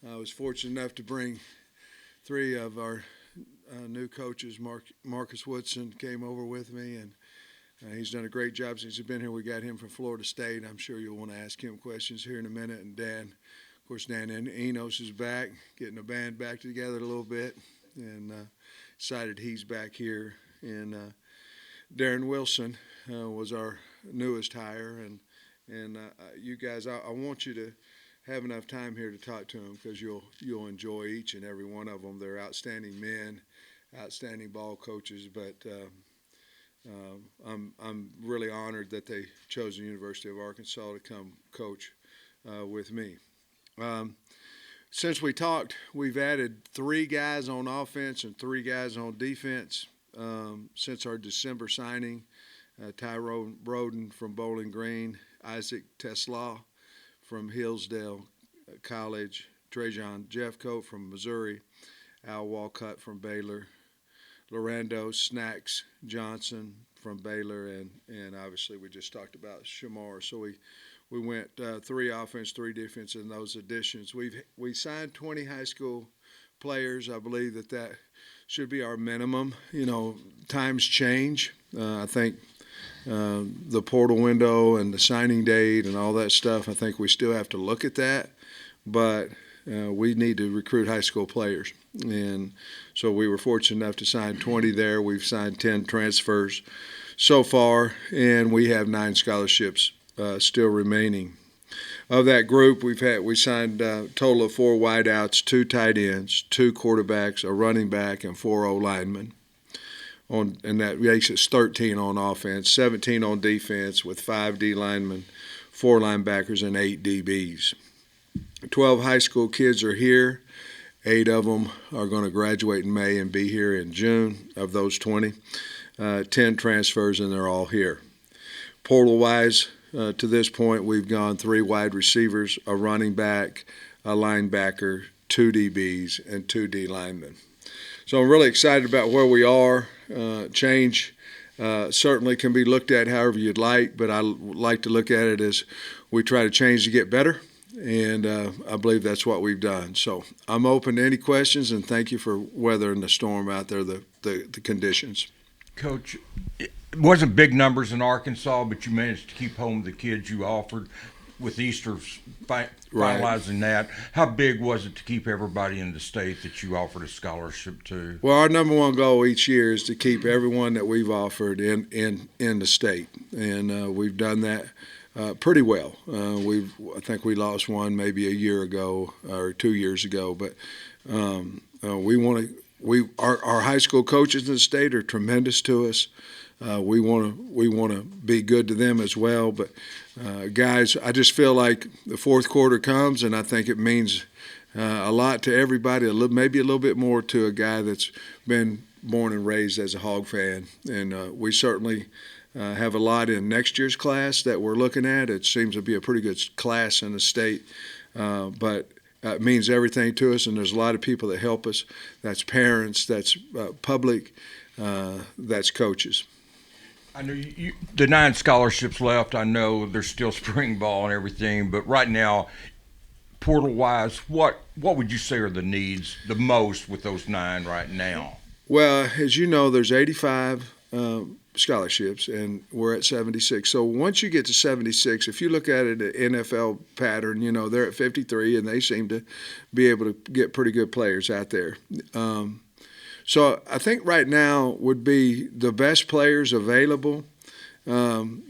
I was fortunate enough to bring three of our new coaches. Marcus Woodson came over with me, and he's done a great job since he's been here. We got him from Florida State. I'm sure you'll want to ask him questions here in a minute. And Dan, of course, Dan Enos is back, getting the band back together a little bit, and excited he's back here. And Darren Wilson was our newest hire, and you guys, I want you to have enough time here to talk to them because you'll enjoy each and every one of them. They're outstanding men, outstanding ball coaches, but I'm really honored that they chose the University of Arkansas to come coach with me. Since we talked, we've added 3 guys on offense and 3 guys on defense since our December signing. Tyrone Broden from Bowling Green, Isaac Tesla from Hillsdale College, Trajan Jeffcoat from Missouri, Al Walcott from Baylor, Lorando Snacks Johnson from Baylor, and obviously we just talked about Shamar. So we went 3 offense, 3 defense in those additions. We signed 20 high school players. I believe that should be our minimum. You know, times change. I think the portal window and the signing date and all that stuff, I think we still have to look at that. But we need to recruit high school players. And so we were fortunate enough to sign 20 there. We've signed 10 transfers so far, and we have 9 scholarships still remaining. Of that group, we signed a total of 4 wideouts, 2 tight ends, 2 quarterbacks, a running back, and 4 O-linemen. And that makes us 13 on offense, 17 on defense with 5 D linemen, 4 linebackers, and 8 DBs. 12 high school kids are here. 8 of them are going to graduate in May and be here in June of those 20. 10 transfers, and they're all here. Portal-wise, to this point, we've gone 3 wide receivers, a running back, a linebacker, 2 DBs, and 2 D linemen. So I'm really excited about where we are. Change certainly can be looked at however you'd like, but I like to look at it as we try to change to get better, and I believe that's what we've done. So I'm open to any questions, and thank you for weathering the storm out there, the conditions. Coach, it wasn't big numbers in Arkansas, but you managed to keep home the kids you offered with Easter finalizing that. How big was it to keep everybody in the state that you offered a scholarship to? Well, our number one goal each year is to keep everyone that we've offered in the state, and we've done that pretty well. I think we lost one maybe a year ago or 2 years ago, but we want to. Our high school coaches in the state are tremendous to us. We want to be good to them as well. But guys, I just feel like the fourth quarter comes, and I think it means a lot to everybody. Maybe a little bit more to a guy that's been born and raised as a Hog fan, and we certainly have a lot in next year's class that we're looking at. It seems to be a pretty good class in the state, but it means everything to us, and there's a lot of people that help us. That's parents, that's public, that's coaches. I know the 9 scholarships left. I know there's still spring ball and everything, but right now, portal-wise, what would you say are the needs the most with those 9 right now? Well, as you know, there's 85 scholarships, and we're at 76. So once you get to 76, if you look at it, an NFL pattern, you know, they're at 53, and they seem to be able to get pretty good players out there. So I think right now would be the best players available. I'm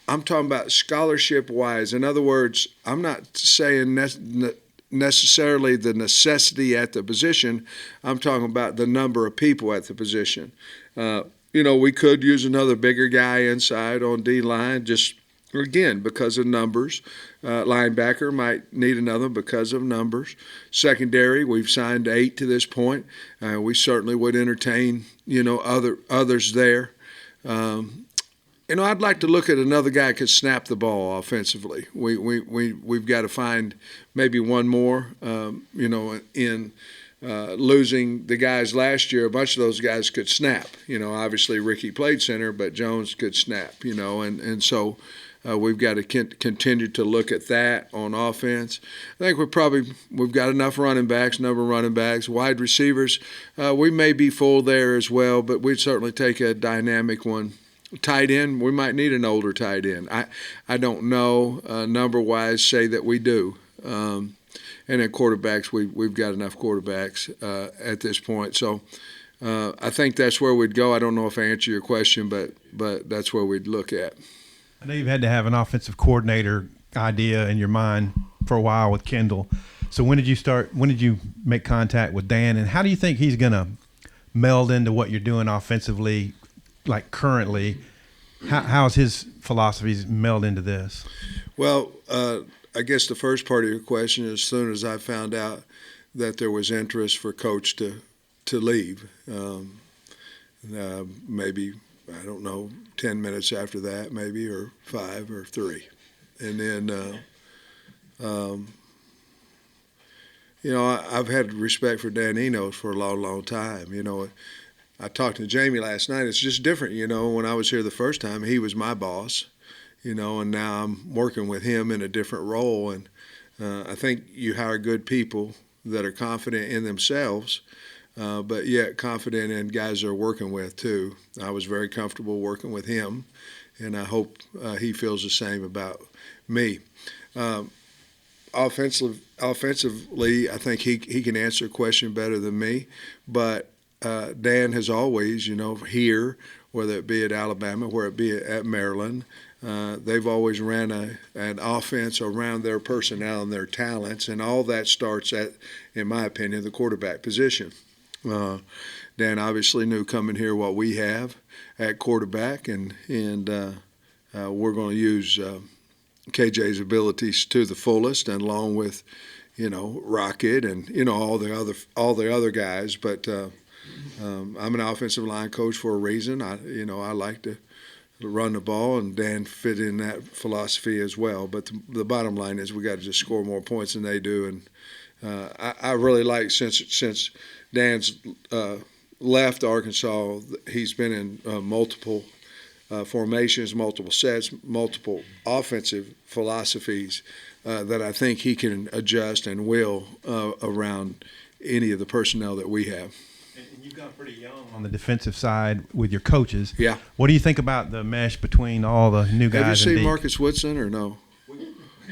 talking about scholarship-wise. In other words, I'm not saying necessarily the necessity at the position. I'm talking about the number of people at the position. You know, we could use another bigger guy inside on D-line, just, again, because of numbers. Linebacker might need another because of numbers. Secondary, we've signed 8 to this point. We certainly would entertain, you know, others there. You know, I'd like to look at another guy who could snap the ball offensively. We've got to find maybe one more, you know, in losing the guys last year. A bunch of those guys could snap. You know, obviously Ricky played center, but Jones could snap, you know, and so We've got to continue to look at that on offense. I think we've got enough running backs, number of running backs, wide receivers. We may be full there as well, but we'd certainly take a dynamic one. Tight end, we might need an older tight end. I don't know number-wise, say that we do. And then quarterbacks, we've got enough quarterbacks at this point. So I think that's where we'd go. I don't know if I answer your question, but that's where we'd look at. I know you've had to have an offensive coordinator idea in your mind for a while with Kendall. So when did you make contact with Dan, and how do you think he's going to meld into what you're doing offensively, like currently? How's his philosophies meld into this? Well, I guess the first part of your question is as soon as I found out that there was interest for Coach to leave, maybe, I don't know, 10 minutes after that, maybe, or 5 or 3. And then, I've had respect for Dan Enos for a long, long time. I talked to Jamie last night. It's just different, When I was here the first time, he was my boss, and now I'm working with him in a different role. And I think you hire good people that are confident in themselves, but yet confident in guys they're working with too. I was very comfortable working with him, and I hope he feels the same about me. Offensively, I think he can answer a question better than me, but Dan has always, here, whether it be at Alabama, whether it be at Maryland, they've always ran an offense around their personnel and their talents, and all that starts at, in my opinion, the quarterback position. Dan obviously knew coming here what we have at quarterback, and we're going to use KJ's abilities to the fullest, and along with, Rocket and all the other guys. But I'm an offensive line coach for a reason. I like to run the ball, and Dan fit in that philosophy as well. But the bottom line is we got to just score more points than they do, and I really like since Dan's left Arkansas, he's been in multiple formations, multiple sets, multiple offensive philosophies that I think he can adjust and will around any of the personnel that we have. And you've gone pretty young on the defensive side with your coaches. Yeah. What do you think about the mesh between all the new guys? Have you seen and Marcus Woodson or no?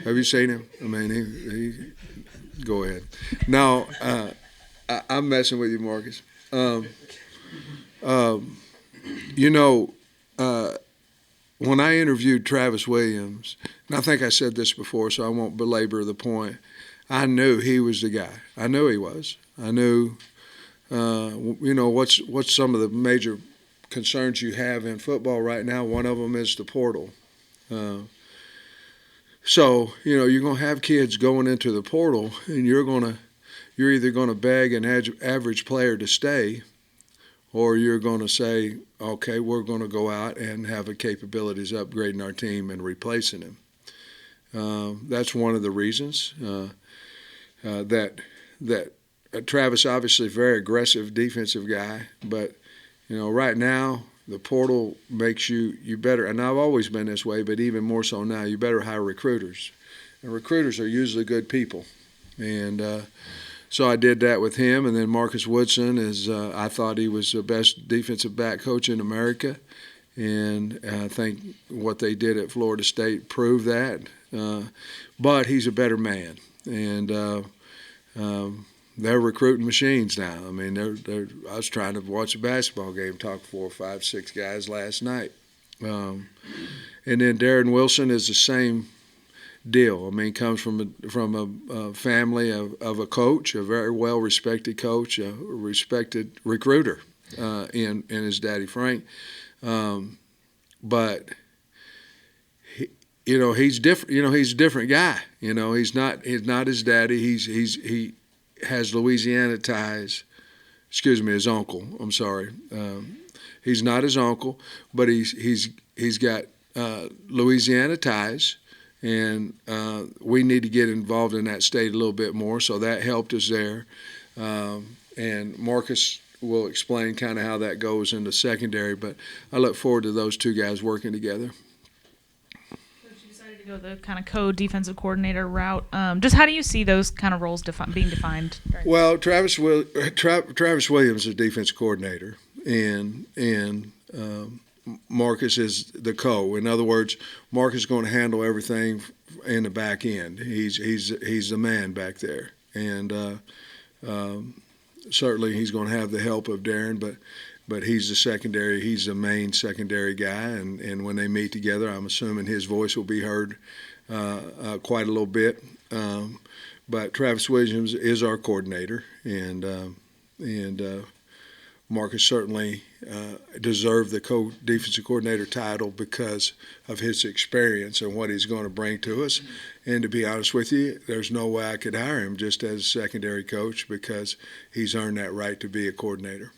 Have you seen him? I mean, he go ahead. No, I'm messing with you, Marcus. When I interviewed Travis Williams, and I think I said this before, so I won't belabor the point, I knew he was the guy. I knew he was. I knew, what's some of the major concerns you have in football right now. One of them is the portal. So, you're going to have kids going into the portal, and you're either going to beg an average player to stay, or you're going to say, okay, we're going to go out and have the capabilities upgrading our team and replacing him. That's one of the reasons that Travis, obviously a very aggressive defensive guy, but right now the portal makes you better, and I've always been this way, but even more so now, you better hire recruiters. And recruiters are usually good people. And so I did that with him, and then Marcus Woodson I thought he was the best defensive back coach in America, and I think what they did at Florida State proved that. But he's a better man, and they're recruiting machines now. I mean, I was trying to watch a basketball game, talk 4, 5, 6 guys last night, and then Darren Wilson is the same deal. I mean, comes from a family of a coach, a very well-respected coach, a respected recruiter in his daddy Frank. But he's different. He's a different guy. He's not his daddy. He has Louisiana ties. Excuse me, his uncle. I'm sorry. He's not his uncle, but he's got Louisiana ties. And we need to get involved in that state a little bit more, so that helped us there. And Marcus will explain kind of how that goes in the secondary, but I look forward to those two guys working together. Coach, go the kind of co-defensive coordinator route. Just how do you see those kind of roles being defined? Well, Travis Williams is defensive coordinator, and Marcus is the co. In other words, Marcus is going to handle everything in the back end. He's the man back there, and certainly he's going to have the help of Darren, but he's the secondary. He's the main secondary guy, and when they meet together, I'm assuming his voice will be heard quite a little bit. But Travis Williams is our coordinator, and Marcus certainly deserved the co-defensive coordinator title because of his experience and what he's going to bring to us. And to be honest with you, there's no way I could hire him just as a secondary coach because he's earned that right to be a coordinator.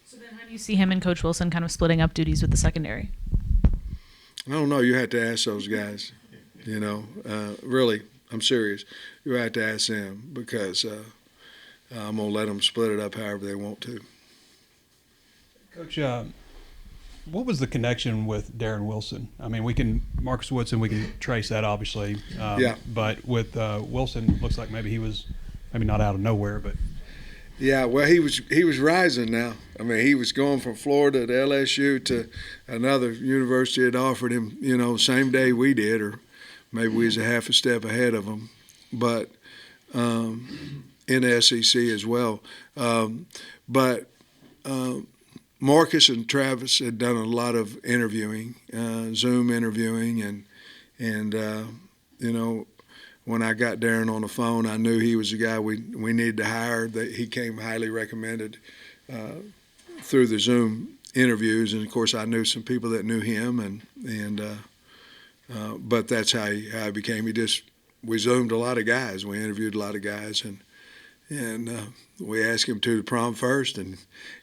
So then how do you see him and Coach Wilson kind of splitting up duties with the secondary? I don't know. You have to ask those guys. Really, I'm serious. You have to ask them because I'm going to let them split it up however they want to. Coach, what was the connection with Darren Wilson? I mean, Marcus Woodson, we can trace that obviously. Yeah. But with Wilson, looks like maybe he was not out of nowhere, but. Yeah, well, he was rising now. I mean, he was going from Florida to LSU to another university that offered him, same day we did, or maybe we was a half a step ahead of him, but in the SEC as well. But Marcus and Travis had done a lot of interviewing, Zoom interviewing, and when I got Darren on the phone, I knew he was the guy we needed to hire. That he came highly recommended through the Zoom interviews, and of course I knew some people that knew him, but that's how I became. We Zoomed a lot of guys, we interviewed a lot of guys, and we asked him to the prom first, and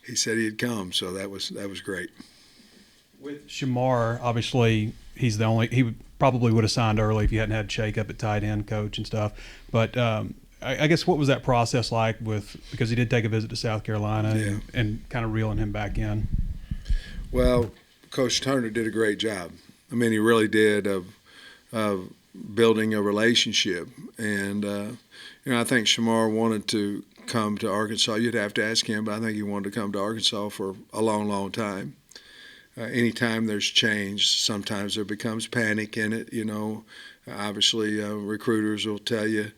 he said he'd come, so that was great. With Shamar, obviously he probably would have signed early if you hadn't had shake up at tight end coach and stuff. But I guess what was that process like because he did take a visit to South Carolina and kind of reeling him back in? Well, Coach Turner did a great job. I mean, he really did of building a relationship. And, I think Shamar wanted to come to Arkansas. You'd have to ask him, but I think he wanted to come to Arkansas for a long, long time. Anytime there's change, sometimes there becomes panic in it, Obviously, recruiters will tell you,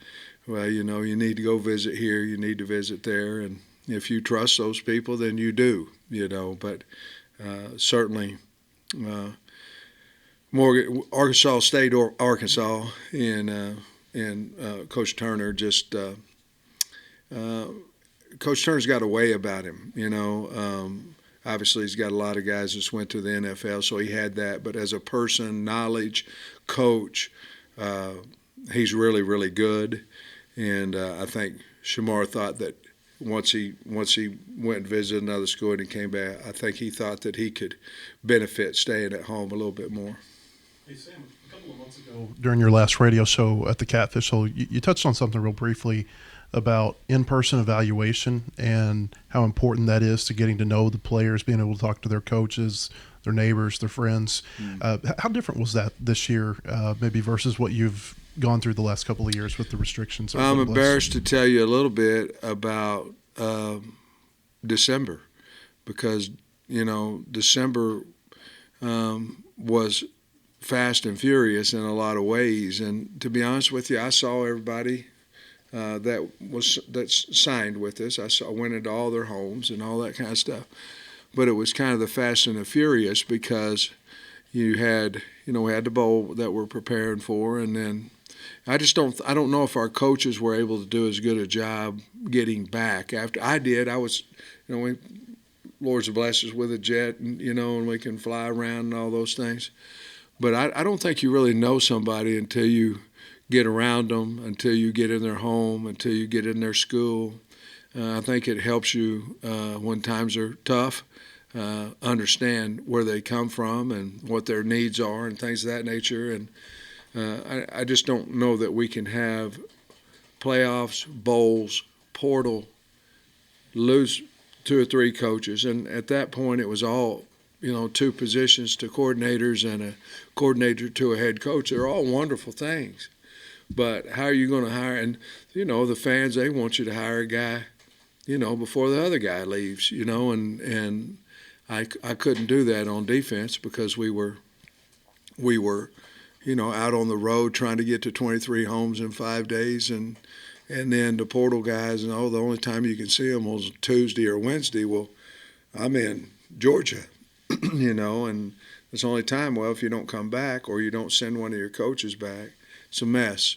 well, you need to go visit here, you need to visit there. And if you trust those people, then you do, But certainly Arkansas stayed Arkansas, and Coach Turner just Coach Turner's got a way about him, Obviously, he's got a lot of guys that went to the NFL, so he had that. But as a person, knowledge, coach, he's really, really good. And I think Shamar thought that once he went and visited another school and he came back, I think he thought that he could benefit staying at home a little bit more. Hey, Sam, a couple of months ago during your last radio show at the Catfish Hole, you touched on something real briefly about in-person evaluation and how important that is to getting to know the players, being able to talk to their coaches, their neighbors, their friends. How different was that this year, maybe versus what you've gone through the last couple of years with the restrictions? I'm embarrassed to tell you a little bit about December because, December was fast and furious in a lot of ways. And to be honest with you, I saw everybody that's signed with us. I went into all their homes and all that kind of stuff. But it was kind of the fast and the furious because you had, we had the bowl that we're preparing for, and then I don't know if our coaches were able to do as good a job getting back. After I did, I was, Lord's blessed us with a jet, and and we can fly around and all those things. But I don't think you really know somebody until you get around them, until you get in their home, until you get in their school. I think it helps you when times are tough, understand where they come from and what their needs are and things of that nature. And I just don't know that we can have playoffs, bowls, portal, lose 2 or 3 coaches. And at that point, it was all two positions to coordinators and a coordinator to a head coach. They're all wonderful things. But how are you going to hire? And, the fans, they want you to hire a guy, before the other guy leaves, and I couldn't do that on defense because we were, out on the road trying to get to 23 homes in 5 days. And then the portal guys, the only time you can see them was Tuesday or Wednesday. Well, I'm in Georgia, and it's the only time. Well, if you don't come back or you don't send one of your coaches back, it's a mess.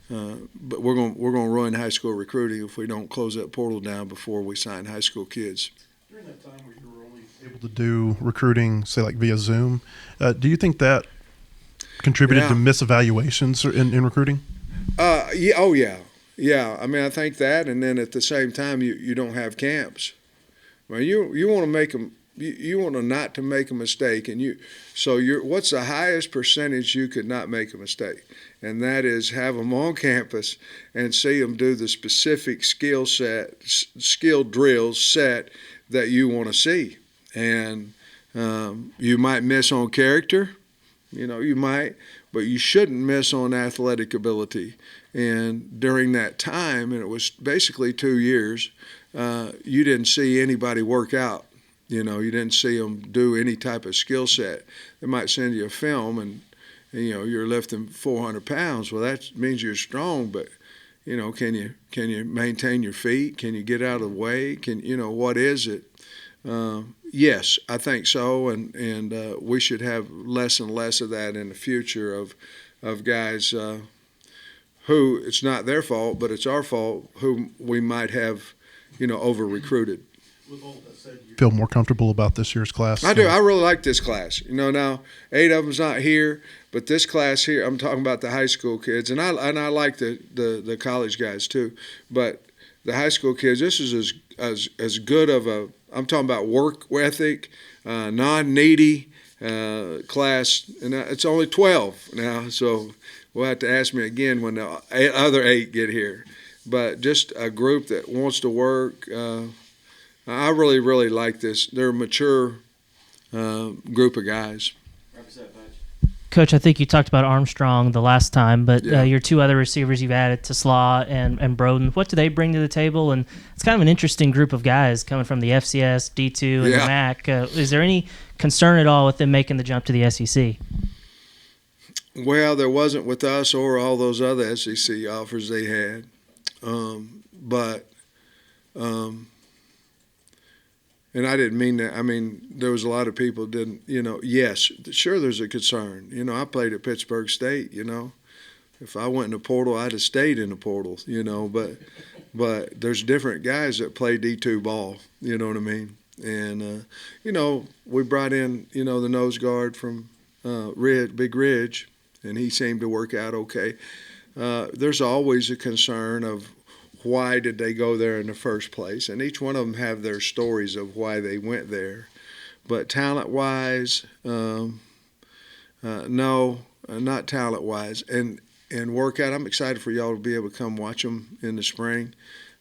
But we're going to ruin high school recruiting if we don't close that portal down before we sign high school kids. During that time where you were only able to do recruiting, say like via Zoom, do you think that contributed to misevaluations in recruiting? Yeah. Oh, yeah. Yeah. I mean, I think that, and then at the same time, you don't have camps. Well, you want to make them. You want not to make a mistake, and what's the highest percentage you could not make a mistake, and that is have them on campus and see them do the specific skill drills set that you want to see, and you might miss on character, you might, but you shouldn't miss on athletic ability. And during that time, and it was basically 2 years, you didn't see anybody work out. You didn't see them do any type of skill set. They might send you a film and you're lifting 400 pounds. Well, that means you're strong, but, can you maintain your feet? Can you get out of the way? What is it? Yes, I think so, and we should have less and less of that in the future of guys who it's not their fault, but it's our fault, who we might have, over-recruited. With all that said, you feel more comfortable about this year's class? I do. I really like this class. Now 8 of them's not here, but this class here, I'm talking about the high school kids, and I like the college guys too. But the high school kids, this is as good of a. I'm talking about work ethic, non-needy class, and it's only 12 now, so we'll have to ask me again when the other 8 get here. But just a group that wants to work. I really, really like this. They're a mature group of guys. Coach, I think you talked about Armstrong the last time, but your 2 other receivers you've added to Slaw and Broden, what do they bring to the table? And it's kind of an interesting group of guys coming from the FCS, D2, and the MAC. Is there any concern at all with them making the jump to the SEC? Well, there wasn't with us or all those other SEC offers they had. And I didn't mean that. I mean, there was a lot of people didn't, yes, sure there's a concern. I played at Pittsburgh State, If I went in the portal, I'd have stayed in the portal, but there's different guys that play D2 ball, you know what I mean? And, we brought in, the nose guard from Big Ridge, and he seemed to work out okay. There's always a concern of why did they go there in the first place, and each one of them have their stories of why they went there. But talent-wise, no, not talent-wise. And workout, I'm excited for y'all to be able to come watch them in the spring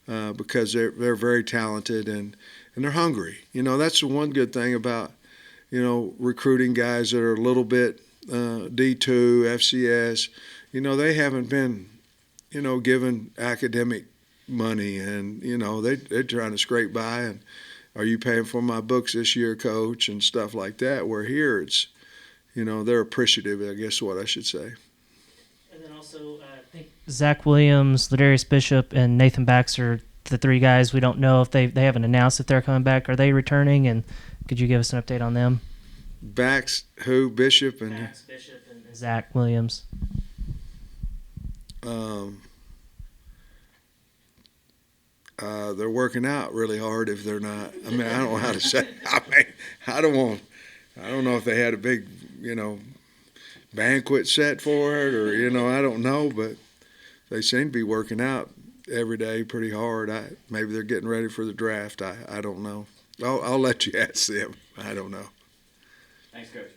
because they're very talented and they're hungry. That's the one good thing about, recruiting guys that are a little bit D2, FCS. They haven't been, given academic money, and they're trying to scrape by, and are you paying for my books this year, coach, and stuff like that. Where here it's they're appreciative, I guess what I should say. And then also I think Zach Williams, Ladarius Bishop, and Nathan Baxter, the 3 guys we don't know if they haven't announced if they're coming back. Are they returning, and could you give us an update on them? Bishop and Bishop and Zach Williams. They're working out really hard if they're not. I mean, I don't know how to say. I don't know if they had a big, banquet set for it or, I don't know, but they seem to be working out every day pretty hard. Maybe they're getting ready for the draft. I don't know. I'll let you ask them. I don't know. Thanks, Coach.